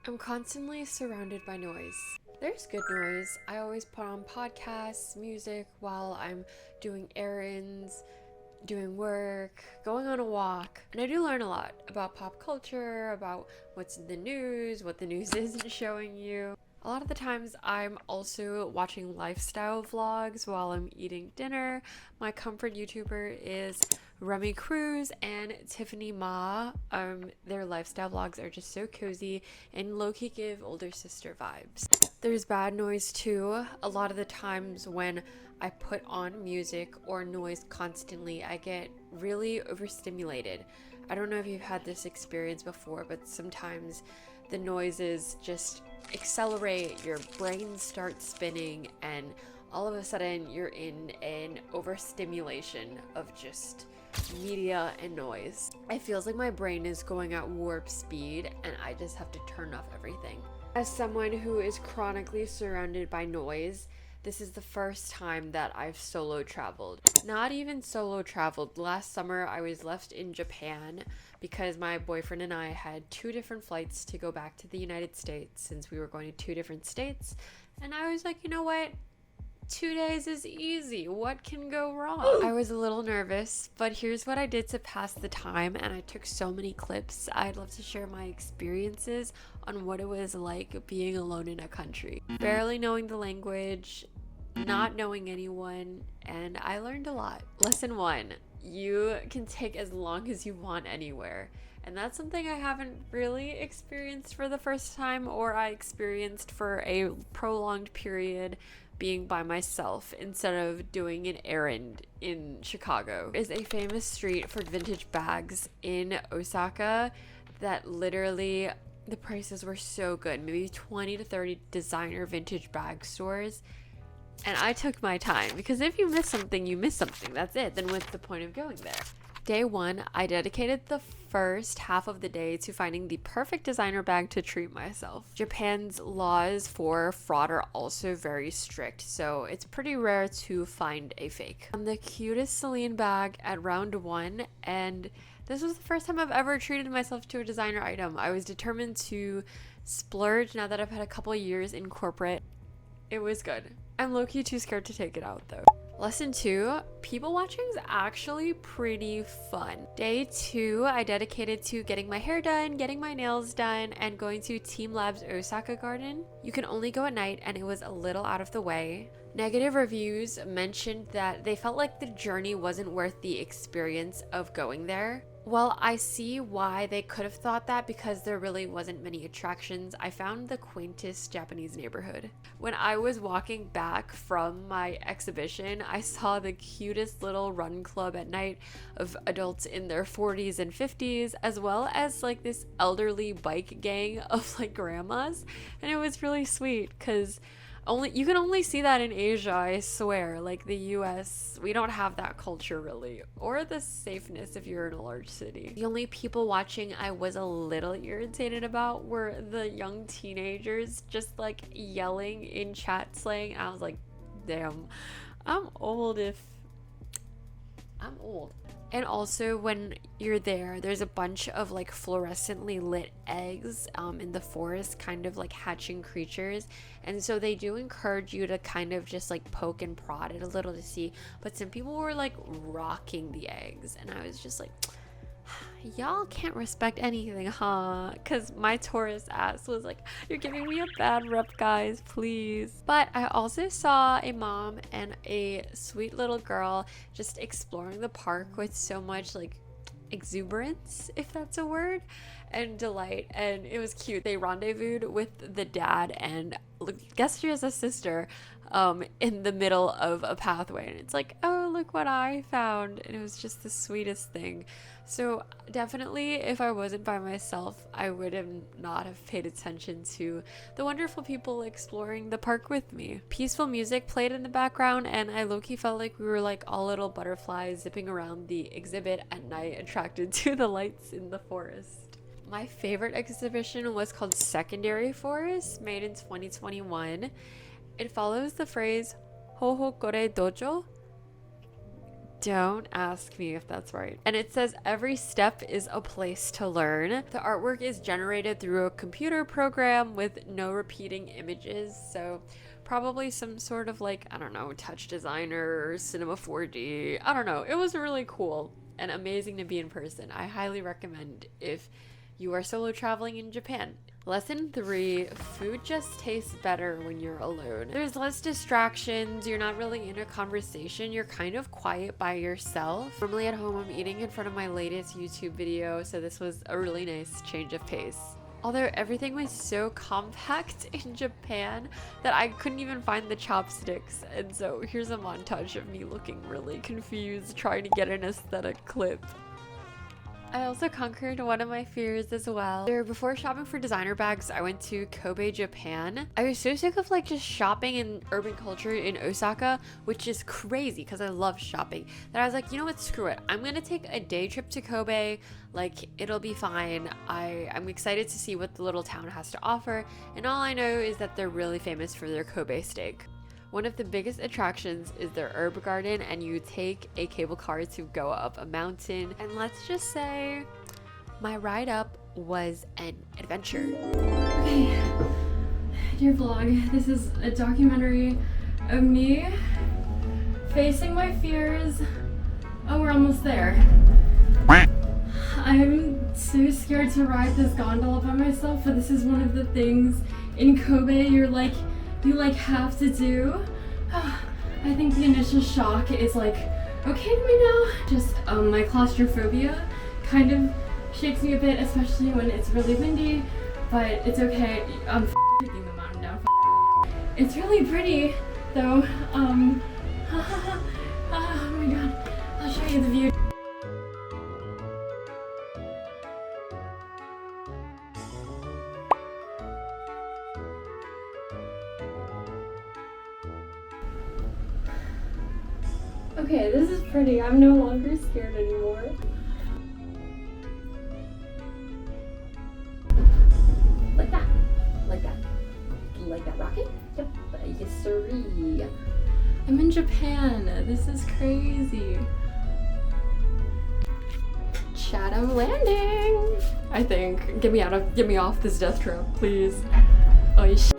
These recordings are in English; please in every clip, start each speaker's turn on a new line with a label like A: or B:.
A: I'm constantly surrounded by noise. There's good noise. I always put on podcasts, music while I'm doing errands, doing work, going on a walk. And I do learn a lot about pop culture, about what's in the news, what the news isn't showing you. A lot of the times I'm also watching lifestyle vlogs while I'm eating dinner. My comfort YouTuber is Remy Cruz and Tiffany Ma. Their lifestyle vlogs are just so cozy and low-key give older sister vibes. There's bad noise too. A lot of the times when I put on music or noise constantly, I get really overstimulated. I don't know if you've had this experience before, but sometimes the noises just accelerate, your brain starts spinning, and all of a sudden you're in an overstimulation of just media and noise. It feels like my brain is going at warp speed and I just have to turn off everything. As someone who is chronically surrounded by noise, this is the first time that I've solo traveled. Not even solo traveled. Last summer, I was left in Japan because my boyfriend and I had two different flights to go back to the United States since we were going to two different states. And I was like, you know what? 2 days is easy. What can go wrong? I was a little nervous, but here's what I did to pass the time, and I took so many clips. I'd love to share my experiences on what it was like being alone in a country. Barely knowing the language, not knowing anyone, and I learned a lot. Lesson 1, you can take as long as you want anywhere. And that's something I haven't really experienced for the first time, or I experienced for a prolonged period being by myself instead of doing an errand in Chicago. There is a famous street for vintage bags in Osaka that literally the prices were so good, maybe 20 to 30 designer vintage bag stores. And I took my time because if you miss something, you miss something. That's it. Then what's the point of going there? Day 1, I dedicated the first half of the day to finding the perfect designer bag to treat myself. Japan's laws for fraud are also very strict, so it's pretty rare to find a fake. I'm the cutest Celine bag at round 1, and this was the first time I've ever treated myself to a designer item. I was determined to splurge now that I've had a couple years in corporate. It was good. I'm low-key too scared to take it out though. Lesson 2, people watching is actually pretty fun. Day 2, I dedicated to getting my hair done, getting my nails done, and going to Team Lab's Osaka garden. You can only go at night and it was a little out of the way. Negative reviews mentioned that they felt like the journey wasn't worth the experience of going there. Well, I see why they could have thought that because there really wasn't many attractions. I found the quaintest Japanese neighborhood. When I was walking back from my exhibition, I saw the cutest little run club at night of adults in their 40s and 50s, as well as like this elderly bike gang of like grandmas. And it was really sweet because you can only see that in Asia, I swear. Like the US, we don't have that culture really, or the safeness if you're in a large city. The only people watching I was a little irritated about were the young teenagers just like yelling in chat slang. I was like, damn, I'm old. And also when you're there, there's a bunch of like fluorescently lit eggs in the forest, kind of like hatching creatures. And so they do encourage you to kind of just like poke and prod it a little to see. But some people were like rocking the eggs. And I was just like, y'all can't respect anything, huh? Because my Taurus ass was like, you're giving me a bad rep, guys, please. But I also saw a mom and a sweet little girl just exploring the park with so much like exuberance, if that's a word, and delight, and it was cute. They rendezvoused with the dad, and guess she has a sister in the middle of a pathway, and it's like, oh, look what I found. And it was just the sweetest thing. So definitely if I wasn't by myself, I would have not have paid attention to the wonderful people exploring the park with me. Peaceful music played in the background, and I low-key felt like we were like all little butterflies zipping around the exhibit at night, attracted to the lights in the forest. My favorite exhibition was called Secondary Forest, made in 2021. It follows the phrase Hohokore Dojo. Don't ask me if that's right. And it says every step is a place to learn. The artwork is generated through a computer program with no repeating images. So probably some sort of like, I don't know, touch designer or Cinema 4D. I don't know. It was really cool and amazing to be in person. I highly recommend if you are solo traveling in Japan. Lesson 3, food just tastes better when you're alone. There's less distractions, you're not really in a conversation, you're kind of quiet by yourself. Normally at home I'm eating in front of my latest YouTube video, so this was a really nice change of pace. Although everything was so compact in Japan that I couldn't even find the chopsticks, and so here's a montage of me looking really confused trying to get an aesthetic clip. I also conquered one of my fears as well. Before shopping for designer bags, I went to Kobe, Japan. I was so sick of like just shopping in urban culture in Osaka, which is crazy because I love shopping, that I was like, you know what, screw it. I'm gonna take a day trip to Kobe. Like, it'll be fine. I'm excited to see what the little town has to offer, and all I know is that they're really famous for their Kobe steak. One of the biggest attractions is their herb garden, and you take a cable car to go up a mountain. And let's just say my ride up was an adventure. Okay, dear vlog, this is a documentary of me facing my fears. Oh, we're almost there. I'm so scared to ride this gondola by myself, but this is one of the things in Kobe you have to do. I think the initial shock is like okay to me now. Just my claustrophobia kind of shakes me a bit, especially when it's really windy, but it's okay. I'm taking the mountain down. It's really pretty though. Oh my god, I'll show you the view. Okay, this is pretty. I'm no longer scared anymore. Like that. Like that. Like that rocket? Yep. Yes, sirree. I'm in Japan. This is crazy. Chatham Landing. I think. Get me off this death trap, please. Oh shit.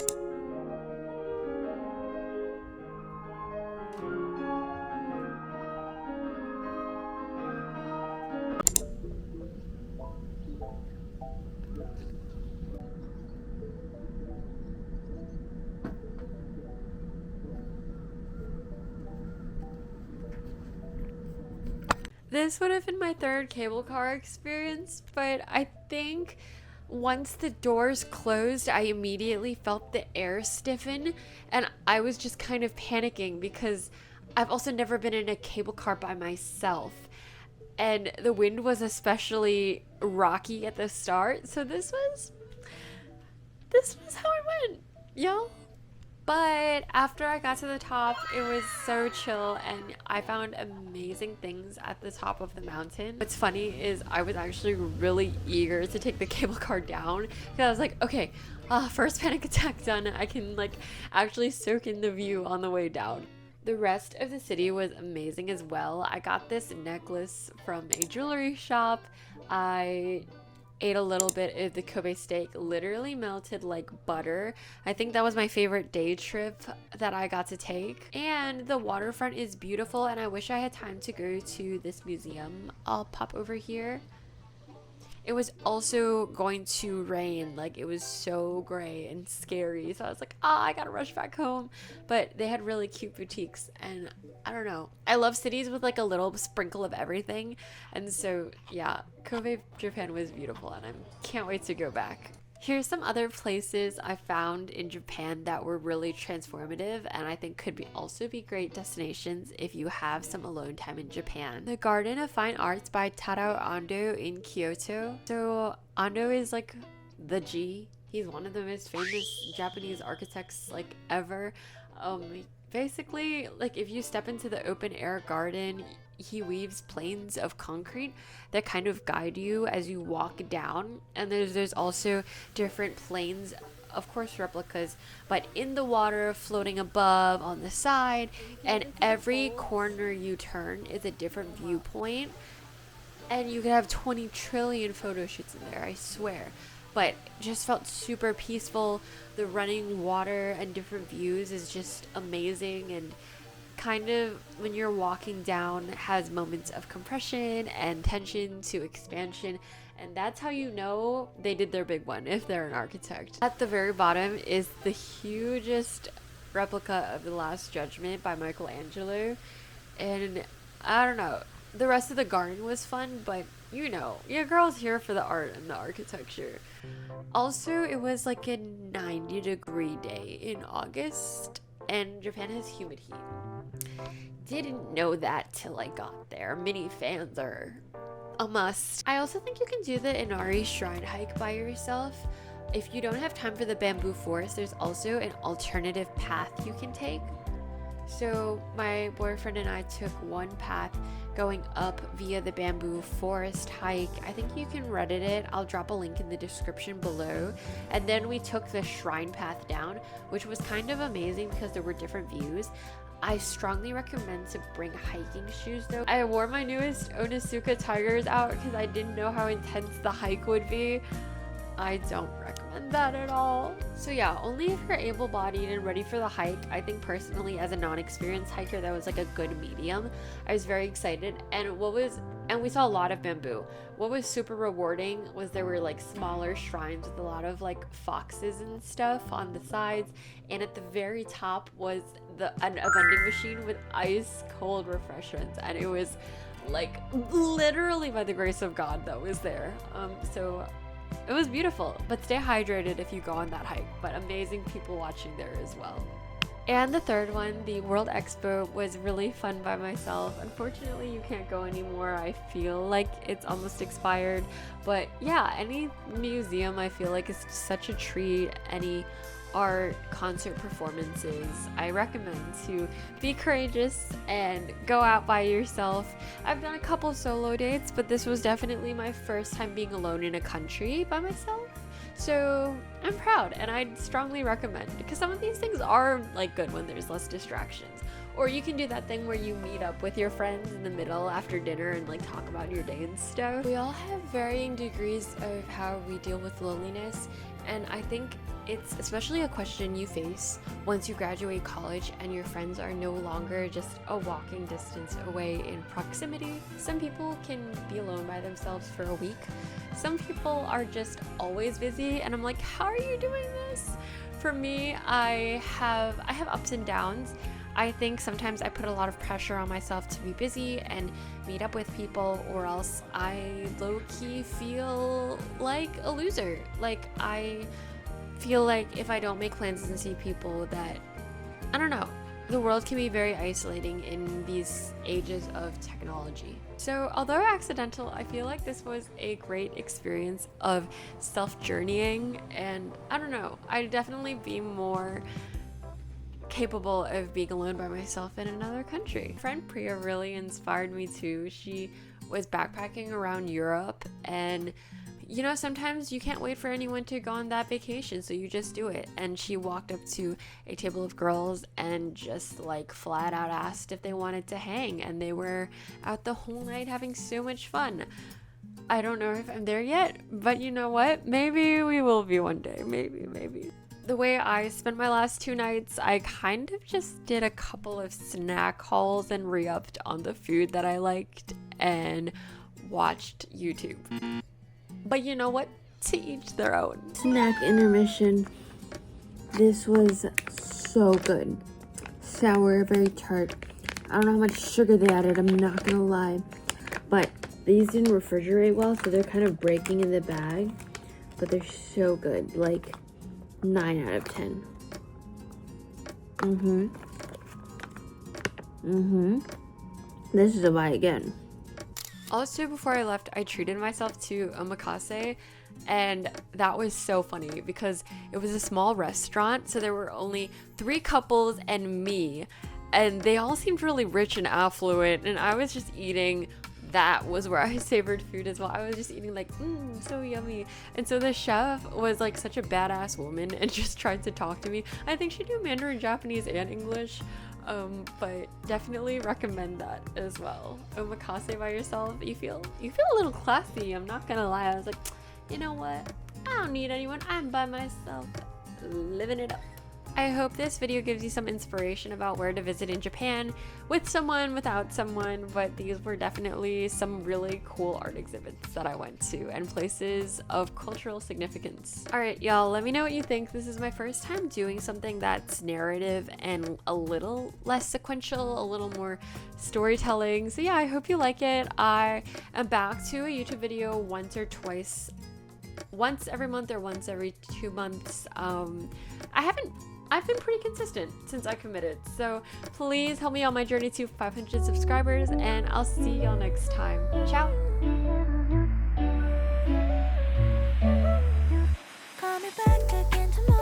A: This would have been my third cable car experience, but I think once the doors closed, I immediately felt the air stiffen, and I was just kind of panicking because I've also never been in a cable car by myself, and the wind was especially rocky at the start, so this was how it went, y'all. But after I got to the top, it was so chill, and I found amazing things at the top of the mountain. What's funny is I was actually really eager to take the cable car down because I was like, okay, first panic attack done. I can like actually soak in the view on the way down. The rest of the city was amazing as well. I got this necklace from a jewelry shop. I ate a little bit of the Kobe steak, literally melted like butter. I think that was my favorite day trip that I got to take. And the waterfront is beautiful, and I wish I had time to go to this museum. I'll pop over here. It was also going to rain, like it was so gray and scary, so I was like, I gotta rush back home. But they had really cute boutiques, and I don't know, I love cities with like a little sprinkle of everything, and so yeah, Kobe, Japan was beautiful, and I can't wait to go back. Here's some other places I found in Japan that were really transformative, and I think could also be great destinations if you have some alone time in Japan. The Garden of Fine Arts by Tadao Ando in Kyoto. So Ando is like the G. He's one of the most famous Japanese architects like ever. Basically, like if you step into the open air garden, he weaves planes of concrete that kind of guide you as you walk down, and there's also different planes of course replicas, but in the water, floating above, on the side, and every corner you turn is a different viewpoint, and you could have 20 trillion photo shoots in there, I swear. But just felt super peaceful. The running water and different views is just amazing, and kind of when you're walking down has moments of compression and tension to expansion, and that's how you know they did their big one if they're an architect. At the very bottom is the hugest replica of the Last Judgment by Michelangelo, and I don't know, the rest of the garden was fun, but you know, your girl's here for the art and the architecture. Also, it was like a 90-degree day in August, and Japan has humid heat. Didn't know that till I got there. Mini fans are a must. I also think you can do the Inari Shrine hike by yourself. If you don't have time for the bamboo forest, there's also an alternative path you can take. So my boyfriend and I took one path going up via the bamboo forest hike. I think you can Reddit it. I'll drop a link in the description below. And then we took the shrine path down, which was kind of amazing because there were different views. I strongly recommend to bring hiking shoes though. I wore my newest Onitsuka Tigers out because I didn't know how intense the hike would be. I don't recommend that at all. So yeah, only if you're able-bodied and ready for the hike. I think personally, as a non-experienced hiker, that was like a good medium. I was very excited, and we saw a lot of bamboo. What was super rewarding was there were like smaller shrines with a lot of like foxes and stuff on the sides, and at the very top was a vending machine with ice cold refreshments, and it was like literally by the grace of God that was there. So it was beautiful, but stay hydrated if you go on that hike, but amazing people watching there as well. And the third one, the World Expo, was really fun by myself. Unfortunately, you can't go anymore. I feel like it's almost expired, but yeah, any museum I feel like is such a treat. Any art, concert performances, I recommend to be courageous and go out by yourself. I've done a couple solo dates, but this was definitely my first time being alone in a country by myself. So I'm proud, and I'd strongly recommend, because some of these things are like good when there's less distractions. Or you can do that thing where you meet up with your friends in the middle after dinner and like talk about your day and stuff. We all have varying degrees of how we deal with loneliness, and I think it's especially a question you face once you graduate college and your friends are no longer just a walking distance away in proximity. Some people can be alone by themselves for a week. Some people are just always busy, and I'm like, how are you doing this? For me, I have ups and downs. I think sometimes I put a lot of pressure on myself to be busy and meet up with people, or else I low-key feel like a loser. Like, I feel like if I don't make plans and see people, that, I don't know, the world can be very isolating in these ages of technology. So although accidental, I feel like this was a great experience of self-journeying, and I don't know, I'd definitely be more capable of being alone by myself in another country. My friend Priya really inspired me too. She was backpacking around Europe, and you know, sometimes you can't wait for anyone to go on that vacation, so you just do it. And she walked up to a table of girls and just like flat out asked if they wanted to hang, and they were out the whole night having so much fun. I don't know if I'm there yet, but you know what? Maybe we will be one day. Maybe. The way I spent my last 2 nights, I kind of just did a couple of snack hauls and re-upped on the food that I liked and watched YouTube. But you know what? To each their own.
B: Snack intermission. This was so good. Sour, very tart. I don't know how much sugar they added, I'm not gonna lie. But these didn't refrigerate well, so they're kind of breaking in the bag. But they're so good. Like 9 out of 10. This is a buy again.
A: Also, before I left, I treated myself to omakase, and that was so funny because it was a small restaurant, so there were only 3 couples and me, and they all seemed really rich and affluent, and I was just eating that was where I savored food as well. I was just eating like, so yummy. And so the chef was like such a badass woman and just tried to talk to me. I think she knew Mandarin, Japanese, and English. But definitely recommend that as well. Omakase by yourself, you feel a little classy. I'm not gonna lie. I was like, you know what? I don't need anyone. I'm by myself, living it up. I hope this video gives you some inspiration about where to visit in Japan, with someone, without someone, but these were definitely some really cool art exhibits that I went to and places of cultural significance. Alright y'all, let me know what you think. This is my first time doing something that's narrative and a little less sequential, a little more storytelling. So yeah, I hope you like it. I am back to a YouTube video once every month or once every 2 months. I've been pretty consistent since I committed, so please help me on my journey to 500 subscribers, and I'll see y'all next time. Ciao!
C: Call me back again tomorrow.